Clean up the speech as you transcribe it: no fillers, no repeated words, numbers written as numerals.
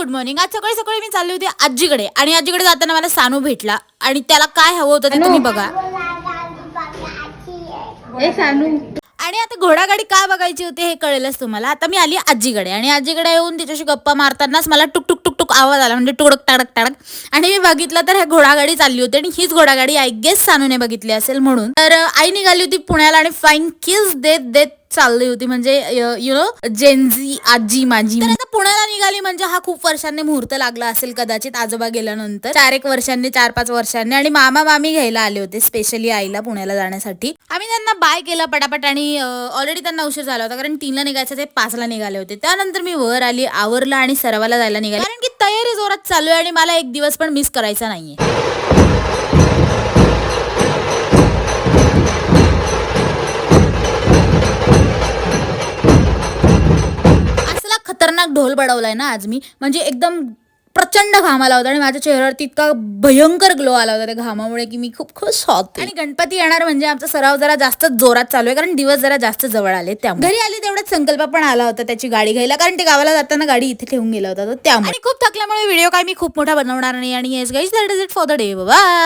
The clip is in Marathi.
Good morning. आज सकाळी सकाळी मी चालली होती आजीकडे आणि आजीकडे जाताना मला सानू भेटला आणि त्याला काय हवं होतं ते तुम्ही बघा. आणि आता घोडागाडी का बघायची होती हे कळेलच तुम्हाला. आता मी आली आजीकडे आणि आजीकडे येऊन तिच्याशी गप्पा मारतानाच मला टुक टुक टुक टुक आवाज आला, म्हणजे टुडक टाडक टाडक. आणि मी बघितलं तर हे घोडागाडी चालली होती आणि हीच घोडागाडी आय गेस सानूने बघितली असेल म्हणून. तर आई निघाली होती पुण्याला आणि फाईन किस देत देत चालली होती, म्हणजे यु नो जेनजी आजी माझी. तर आता पुण्याला निघाली म्हणजे हा खूप वर्षांनी मुहूर्त लागला असेल कदाचित आजोबा गेल्यानंतर, 4-1 वर्षांनी 4-5 वर्षांनी. आणि मामा मामी घ्यायला आले होते स्पेशली आईला पुण्याला जाण्यासाठी. आम्ही त्यांना बाय केलं पटापट आणि ऑलरेडी त्यांना उशीर झाला होता कारण 3ला निघायचं ते 5ला निघाले होते. त्यानंतर मी वर आली, आवरला आणि सरावाला जायला निघाले कारण की तयारी जोरात चालू आहे आणि मला एक दिवस पण मिस करायचा नाहीये. खतरनाक ढोल बडवलाय ना आज मी, म्हणजे एकदम प्रचंड घाम आला होता आणि माझ्या चेहऱ्यावरती इतका भयंकर ग्लो आला होता त्या घामामुळे की मी खूप खुश होते. आणि गणपती येणार म्हणजे आमचा सराव जरा जास्त जोरात चालू आहे कारण दिवस जरा जास्त जवळ आले. त्यामुळे घरी आली तेवढ्याच संकल्प पण आला होता त्याची गाडी घ्यायला कारण ते गावाला जाताना गाडी इथे ठेवून गेला होता. त्यामुळे आणि खूप थकल्यामुळे व्हिडिओ काय मी खूप मोठा बनवणार नाही. आणि yes guys, that is it for the day. Bye.